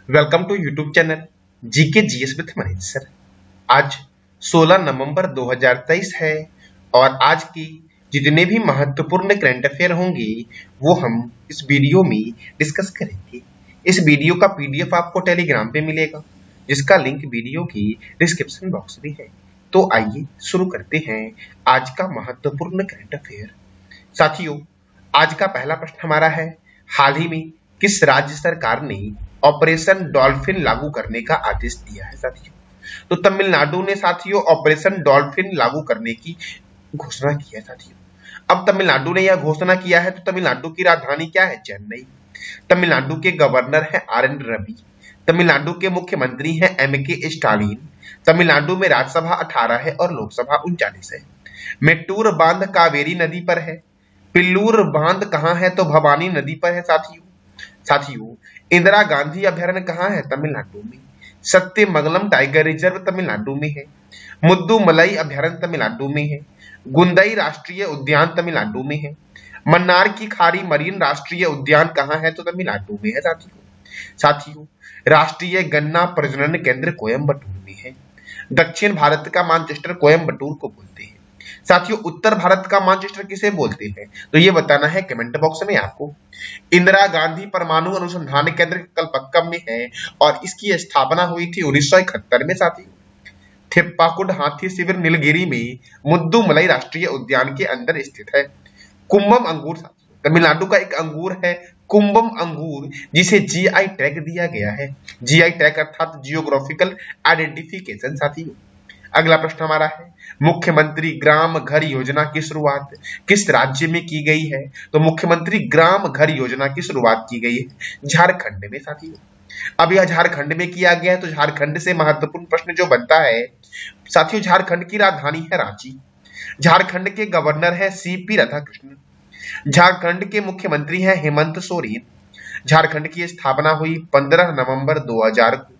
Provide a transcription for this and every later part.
Welcome to YouTube channel GK GS with Manish sir. आज 16 नवंबर 2023 है और आज की जितने भी महत्वपूर्ण करंट अफेयर होंगे वो हम इस वीडियो में डिस्कस करेंगे। इस वीडियो का पीडीएफ आपको टेलीग्राम पे मिलेगा जिसका लिंक वीडियो की डिस्क्रिप्शन बॉक्स में है। तो आइए शुरू करते हैं आज का महत्वपूर्ण करंट अफेयर। साथियों, आज का पहला प्रश्न हमारा है, हाल ही में किस राज्य सरकार ने ऑपरेशन डॉल्फिन लागू करने का आदेश दिया है? साथियों, तो तमिलनाडु ने साथियों ऑपरेशन डॉल्फिन लागू करने की घोषणा की है। साथियों, अब तमिलनाडु ने यह घोषणा किया है तो तमिलनाडु की राजधानी क्या है? चेन्नई। तमिलनाडु के गवर्नर है आर.एन. रवि। तमिलनाडु के मुख्यमंत्री हैं एम.के. स्टालिन। तमिलनाडु में राज्यसभा 18 है और लोकसभा 39 है। मेट्टूर बांध कावेरी नदी पर है। पिल्लूर बांध कहाँ है? तो भवानी नदी पर है। साथियों, इंदिरा गांधी अभयारण्य कहाँ है? तमिलनाडु में। सत्यमंगलम टाइगर रिजर्व तमिलनाडु में है। मुद्दुमलई अभयारण्य तमिलनाडु में है। गुंदई राष्ट्रीय उद्यान तमिलनाडु में है। मन्नार की खाड़ी मरीन राष्ट्रीय उद्यान कहाँ है? तो तमिलनाडु में है। साथियों, राष्ट्रीय गन्ना प्रजनन केंद्र कोयम्बटूर में है। दक्षिण भारत का मानचेस्टर कोयम्बटूर को बोलते हैं। साथियों, उत्तर भारत का मानचेस्टर किसे बोलते हैं? तो ये बताना है कमेंट बॉक्स में आपको। इंदिरा गांधी परमाणु अनुसंधान केंद्र कलपक्कम में है और इसकी स्थापना हुई थी 1971 में। साथियों, थिप्पाकुड हाथी शिविर नीलगिरी में मुद्दुमलई राष्ट्रीय उद्यान के अंदर स्थित है। कुंभम अंगूर, तमिलनाडु का एक अंगूर है कुंभम अंगूर, जिसे जीआई टैग दिया गया है। जीआई टैग अर्थात जियोग्राफिकल आइडेंटिफिकेशन। साथियों, अगला प्रश्न हमारा है, मुख्यमंत्री ग्राम घर योजना की शुरुआत किस राज्य में की गई है? तो मुख्यमंत्री ग्राम घर योजना की शुरुआत की गई है झारखंड में। साथियों, अब यह झारखंड में किया गया है तो झारखंड से महत्वपूर्ण प्रश्न जो बनता है, साथियों, झारखंड की राजधानी है रांची। झारखंड के गवर्नर है सीपी राधाकृष्णन। झारखंड के मुख्यमंत्री हैं हेमंत सोरेन। झारखंड की स्थापना हुई 15 नवंबर 2000 को।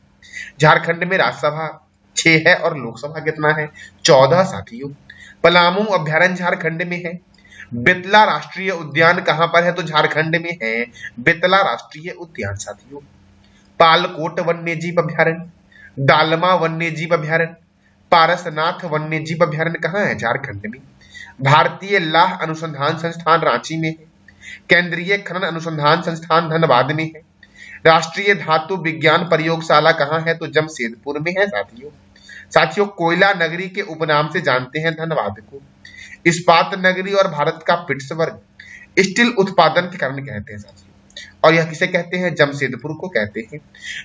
झारखंड में राज्यसभा 6 है और लोकसभा कितना है? 14। साथियों, पलामू अभयारण्य झारखंड में है। बेतला राष्ट्रीय उद्यान कहां पर है? तो झारखंड में है बेतला राष्ट्रीय उद्यान। साथियों, पालकोट वन्यजीव अभयारण्य, डालमा वन्यजीव अभयारण्य, पारसनाथ वन्यजीव अभयारण्य कहाँ है? झारखंड में। भारतीय लाह अनुसंधान संस्थान रांची में है। केंद्रीय खनन अनुसंधान संस्थान धनबाद में है। राष्ट्रीय धातु विज्ञान प्रयोगशाला कहाँ है? तो जमशेदपुर में है। साथियों, कोयला नगरी के उपनाम से जानते हैं धनबाद को। इस्पात नगरी और भारत का पिट्सबर्ग स्टील उत्पादन के कारण कहते हैं। साथियों, और यह किसे कहते हैं? जमशेदपुर को कहते हैं।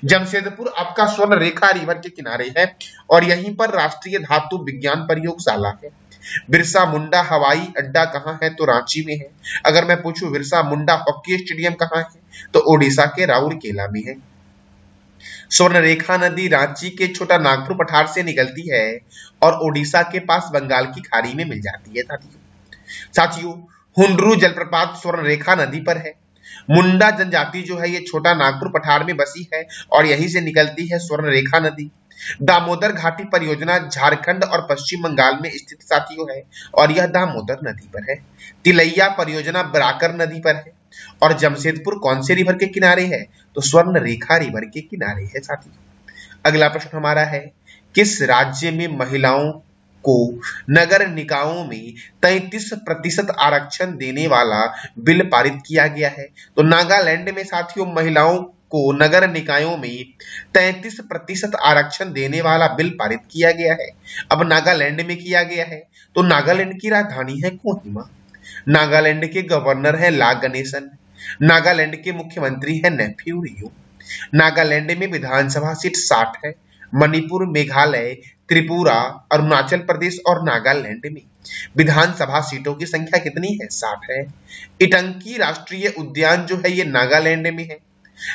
जमशेदपुर आपका स्वर्ण रेखा रिवर के किनारे है और यहीं पर राष्ट्रीय धातु विज्ञान प्रयोगशाला है। बिरसा मुंडा हवाई अड्डा कहाँ है? तो रांची में है। अगर मैं पूछूं बिरसा मुंडा हॉकी स्टेडियम कहाँ है? तो ओडिशा के राउरकेला में है। स्वर्ण रेखा नदी रांची के छोटा नागपुर पठार से निकलती है और ओडिशा के पास बंगाल की खाड़ी में मिल जाती है। साथियों, हुंडरू जलप्रपात स्वर्ण रेखा नदी पर है। मुंडा जनजाति जो है ये छोटा नागपुर पठार में बसी है और यहीं से निकलती है स्वर्ण रेखा नदी। दामोदर घाटी परियोजना झारखंड और पश्चिम बंगाल में स्थित साथियों है और यह दामोदर नदी पर है। तिलैया परियोजना बराकर नदी पर है और जमशेदपुर कौन से रिवर के किनारे है? तो स्वर्ण रेखा रिवर के किनारे है। साथियों, अगला प्रश्न हमारा है, किस राज्य में महिलाओं को नगर निकायों में 33% आरक्षण देने वाला बिल पारित किया गया है? तो नागालैंड में साथियों महिलाओं को नगर निकायों में 33% आरक्षण देने वाला बिल पारित किया गया है। अब नागालैंड में किया गया है तो नागालैंड की राजधानी है कोहिमा। नागालैंड के गवर्नर है ला गणेशन। नागालैंड के मुख्यमंत्री है नेफ्यू रियो। नागालैंड में विधानसभा सीट 60 है। मणिपुर, मेघालय, त्रिपुरा, अरुणाचल प्रदेश और नागालैंड में विधानसभा सीटों की संख्या कितनी है? 60 है। इटंकी राष्ट्रीय उद्यान जो है ये नागालैंड में है।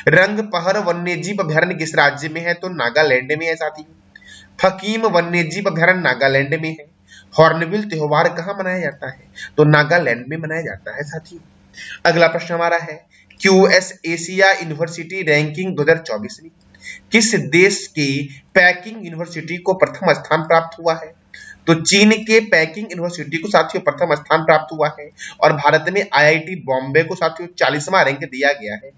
रंगपहर वन्यजीव अभयारण्य किस राज्य में है? तो नागालैंड में है। साथियों, फकीम वन्यजीव अभयारण्य नागालैंड में है। हॉर्नबिल त्योहार कहाँ मनाया जाता है? तो नागालैंड में मनाया जाता है। साथियों, अगला प्रश्न हमारा है, क्यूएस एशिया यूनिवर्सिटी रैंकिंग 2024 में किस देश के पैकिंग यूनिवर्सिटी को प्रथम स्थान प्राप्त हुआ है? तो चीन के पैकिंग यूनिवर्सिटी को साथियों प्रथम स्थान प्राप्त हुआ है और भारत में आईआईटी बॉम्बे को साथियों 40वां रैंक दिया गया है।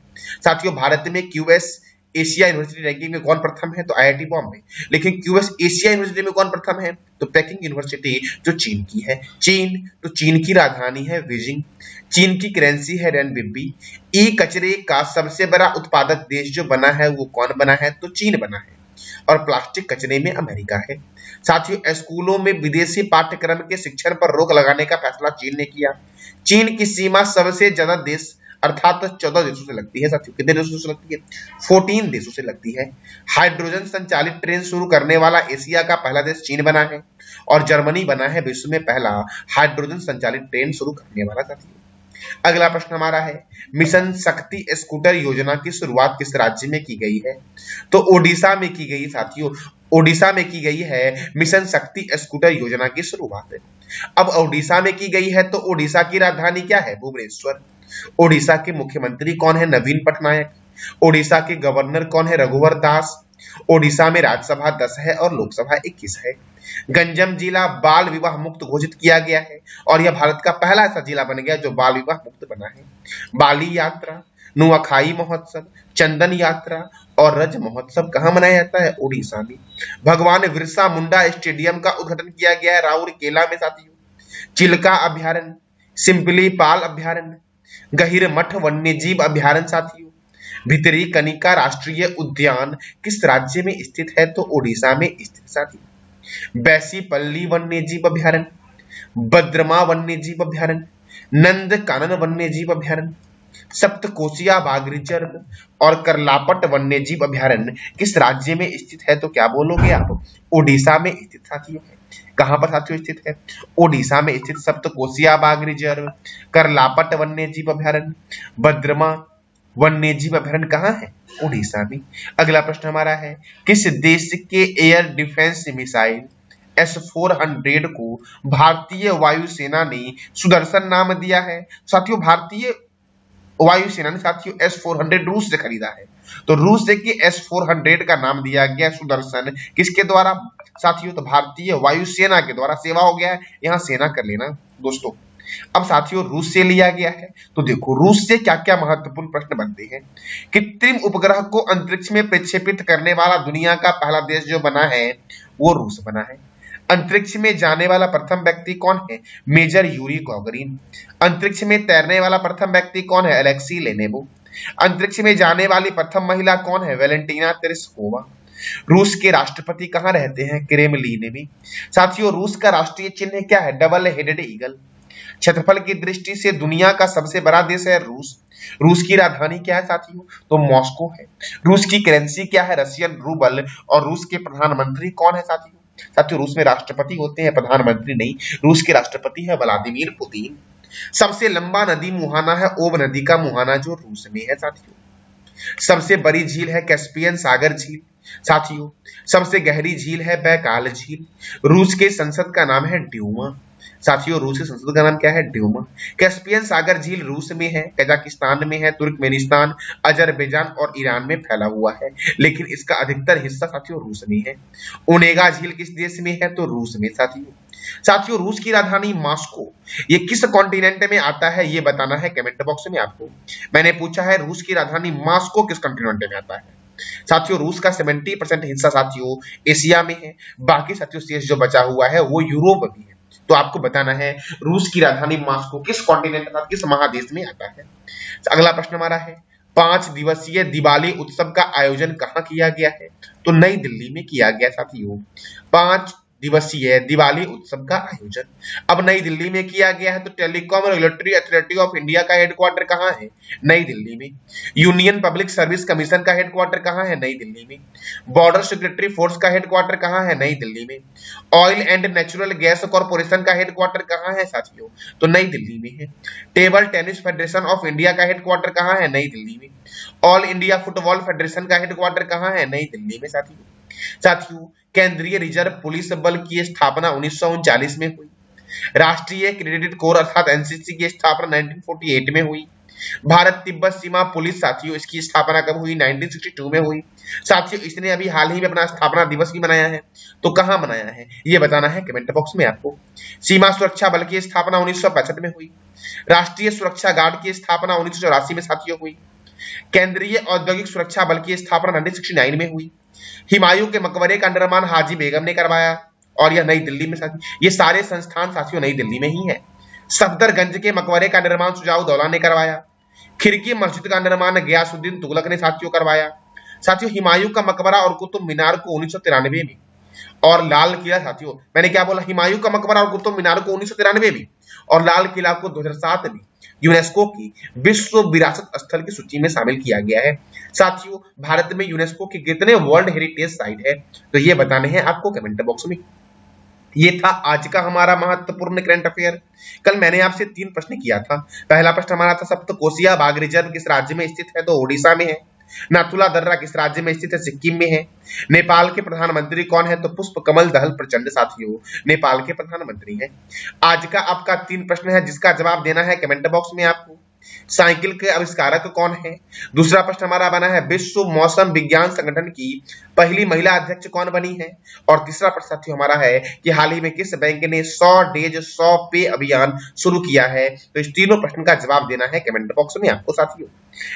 साथियों, भारत में क्यूएस एशिया यूनिवर्सिटी रैंकिंग में कौन प्रथम है? तो आईआईटी बॉम्बे। लेकिन क्यूएस एशिया यूनिवर्सिटी में कौन प्रथम है? तो पेकिंग यूनिवर्सिटी जो चीन की है। चीन, तो चीन की राजधानी है बीजिंग। चीन की करेंसी है रेनबिन्बी। ई कचरे का सबसे बड़ा उत्पादक देश जो बना है वो कौन बना है? तो चीन बना है। और प्लास्टिक कचरे में अमेरिका है। साथियों, स्कूलों में विदेशी पाठ्यक्रम के शिक्षण पर रोक लगाने का फैसला चीन ने किया। चीन की सीमा सबसे ज्यादा देश अर्थात 14 देशों से लगती है। साथियों, कितने देशों से लगती है? 14 देशों से लगती है। हाइड्रोजन संचालित ट्रेन शुरू करने वाला एशिया का पहला देश चीन बना है और जर्मनी बना है विश्व में पहला हाइड्रोजन संचालित ट्रेन शुरू करने वाला। साथियों, अगला प्रश्न हमारा है, मिशन शक्ति स्कूटर योजना की शुरुआत किस राज्य में की गई है? तो ओडिशा में की गई। साथियों, ओडिशा में की गई है मिशन शक्ति स्कूटर योजना की शुरुआत। अब ओडिशा में की गई है तो ओडिशा की राजधानी क्या है? भुवनेश्वर। ओडिशा के मुख्यमंत्री कौन है? नवीन पटनायक। ओडिशा के गवर्नर कौन है? रघुवर दास। ओडिशा में राज्यसभा 10 है और लोकसभा 21 है। गंजम जिला बाल विवाह मुक्त घोषित किया गया है और यह भारत का पहला ऐसा जिला बन गया जो बाल विवाह मुक्त बना है। बाली यात्रा, नुआखाई महोत्सव, चंदन यात्रा और रज महोत्सव कहाँ मनाया जाता है? ओडिशा में। भगवान बिरसा मुंडा स्टेडियम का उद्घाटन किया गया है राउरकेला में। साथियों, चिल्का अभ्यारण्य, सिंपली पाल अभ्यारण्य, गहिर मठ वन्यजीव अभ्यारण्य। साथियों, भितरी कनिका राष्ट्रीय उद्यान किस राज्य में स्थित है? तो ओडिशा में स्थित। साथियों, बैसीपल्ली वन्यजीव अभ्यारण्य, बद्रमा वन्यजीव अभ्यारण्य, नंदकानन वन्यजीव अभ्यारण्य, सप्तकोशिया बाघ रिजर्व और करलापट वन्यजीव अभ्यारण्य किस राज्य में स्थित है? तो क्या बोलोगे आप? ओडिशा में स्थित। साथियों, कहां पर साथियों स्थित है? ओडिशा में स्थित सप्तकोशिया बाघ रिजर्व, करलापट वन्यजीव अभ्यारण्य, बद्रमा वन्यजीव अभ्यारण्य कहाँ है? ओडिशा में। अगला प्रश्न हमारा है, किस देश के एयर डिफेंस मिसाइल S-400 को भारतीय वायुसेना ने सुदर्शन नाम दिया है? साथियों, भारतीय वायुसेना ने साथियों S-400 रूस से खरीदा है। तो रूस से कि S-400 का नाम दिया गया सुदर्शन, किसके द्वारा? साथियों, तो भारतीय वायुसेना के द्वारा। सेवा हो गया है, यहाँ सेना कर लेना दोस्तों। अब साथियों, रूस से लिया गया है तो देखो रूस से क्या क्या महत्वपूर्ण प्रश्न बनते हैं। कृत्रिम उपग्रह को अंतरिक्ष में प्रक्षेपित करने वाला दुनिया का पहला देश जो बना है वो रूस बना है। अंतरिक्ष में जाने वाला प्रथम व्यक्ति कौन है? Major Yuri Gagarin. अंतरिक्ष में तैरने वाला प्रथम व्यक्ति कौन है? Alexei Leonov. अंतरिक्ष में जाने वाली प्रथम महिला कौन है? Valentina Tereshkova. रूस के राष्ट्रपति कहाँ रहते हैं? क्रेमलिन में। साथियों, रूस का राष्ट्रीय चिन्ह क्या है? Double headed eagle. क्षेत्रफल की दृष्टि से दुनिया का सबसे बड़ा देश है रूस। रूस की राजधानी क्या है साथियों? तो मॉस्को है। रूस की करेंसी क्या है? Russian rouble. और रूस के प्रधानमंत्री कौन है साथियों? साथियों, रूस में राष्ट्रपति होते हैं, प्रधानमंत्री नहीं। रूस के राष्ट्रपति है व्लादिमीर पुतिन। सबसे लंबा नदी मुहाना है ओब नदी का मुहाना जो रूस में है। साथियों, सबसे बड़ी झील है कैस्पियन सागर झील। साथियों, सबसे गहरी झील है बैकाल झील। रूस के संसद का नाम है ड्यूमा। साथियों, रूस की संसद का नाम क्या है? ड्यूमा। कैस्पियन सागर झील रूस में है, कजाकिस्तान में है, तुर्कमेनिस्तान, अजरबैजान और ईरान में फैला हुआ है, लेकिन इसका अधिकतर हिस्सा साथियों रूस में है। ओनेगा झील किस देश में है? तो रूस में। साथियों, रूस की राजधानी मॉस्को ये किस कॉन्टिनेंट में आता है ये बताना है कमेंट बॉक्स में आपको। मैंने पूछा है रूस की राजधानी मॉस्को किस कॉन्टिनेंट में आता है। साथियों, रूस का 70% हिस्सा साथियों एशिया में है, बाकी साथियों शेष जो बचा हुआ है वो यूरोप में है। तो आपको बताना है रूस की राजधानी मॉस्को किस कॉन्टिनेंट अर्थात किस महादेश में आता है। अगला प्रश्न हमारा है, 5 दिवसीय दिवाली उत्सव का आयोजन कहाँ किया गया है? तो नई दिल्ली में किया गया। साथियों, 5 दिवसीय दिवाली उत्सव का आयोजन अब नई दिल्ली में किया गया है। तो telecom regulatory authority of India का हेडक्वार्टर कहाँ है? नई दिल्ली में। यूनियन पब्लिक सर्विस कमीशन का हेडक्वार्टर कहाँ है? नई दिल्ली में। बॉर्डर सिक्योरिटी फोर्स का हेडक्वार्टर कहाँ है? नई दिल्ली में। Oil and natural gas corporation का हेडक्वार्टर कहाँ है साथियों? तो नई दिल्ली में है। Table tennis federation of India का हेडक्वार्टर कहाँ है? नई दिल्ली में। ऑल इंडिया फुटबॉल फेडरेशन का हेडक्वार्टर कहाँ है? नई दिल्ली में। साथियों, केंद्रीय रिजर्व पुलिस बल की स्थापना 1939 में हुई। राष्ट्रीय क्रेडिट कोर अर्थात एनसीसी की स्थापना 1948 में हुई। भारत तिब्बत सीमा पुलिस साथियों इसकी स्थापना कब हुई? 1962 में हुई। साथियों, इसने अभी हाल ही में अपना स्थापना दिवस भी मनाया है, तो कहां मनाया है ये बताना है कमेंट बॉक्स में आपको। सीमा सुरक्षा बल की स्थापना 1965 में हुई। राष्ट्रीय सुरक्षा गार्ड की स्थापना 1984 में साथियों हुई। केंद्रीय औद्योगिक सुरक्षा बल की स्थापना 1969 में हुई। हुमायूं के मकबरे का निर्माण हाजी बेगम ने करवाया और यह नई दिल्ली में ये सारे संस्थान साथियों नई दिल्ली में ही है। सफदरगंज के मकबरे का निर्माण शुजाउद्दौला ने करवाया। खिरकी मस्जिद का निर्माण गयासुद्दीन तुगलक ने साथियों करवाया। साथियों हुमायूं का मकबरा और कुतुब मीनार को 1993 में और लाल किला, साथियों मैंने क्या बोला, हुमायूं का मकबरा और कुतुब मीनार को 1993 में और लाल किला को 2007 में यूनेस्को की विश्व विरासत स्थल की सूची में शामिल किया गया है। साथियों भारत में यूनेस्को के कितने वर्ल्ड हेरिटेज साइट है तो ये बताने हैं आपको कमेंट बॉक्स में। ये था आज का हमारा महत्वपूर्ण करंट अफेयर। कल मैंने आपसे 3 प्रश्न किया था। पहला प्रश्न हमारा था सप्तकोशिया बाघ रिजर्व किस राज्य में स्थित है तो ओडिशा में है। नाथुला दर्रा किस राज्य में स्थित है, सिक्किम में है। नेपाल के प्रधानमंत्री कौन है तो पुष्प कमल दहल प्रचंड साथियों नेपाल के प्रधानमंत्री हैं। आज का आपका 3 प्रश्न है जिसका जवाब देना है कमेंट बॉक्स में आपको। साइकिल के आविष्कारक कौन है। दूसरा प्रश्न हमारा बना है विश्व मौसम विज्ञान संगठन की पहली महिला अध्यक्ष कौन बनी है। और तीसरा प्रश्न साथियों हमारा है कि हाल ही में किस बैंक ने 100 डेज 100 पे अभियान शुरू किया है। तो इस तीनों प्रश्न का जवाब देना है कमेंट बॉक्स में आपको साथियों।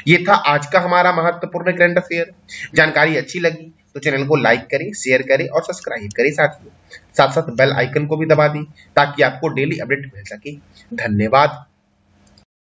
ये था आज का हमारा महत्वपूर्ण करंट अफेयर। जानकारी अच्छी लगी तो चैनल को लाइक करें, शेयर करें और सब्सक्राइब करें साथियों। साथ साथ बेल आइकन को भी दबा दें ताकि आपको डेली अपडेट मिल सके। धन्यवाद।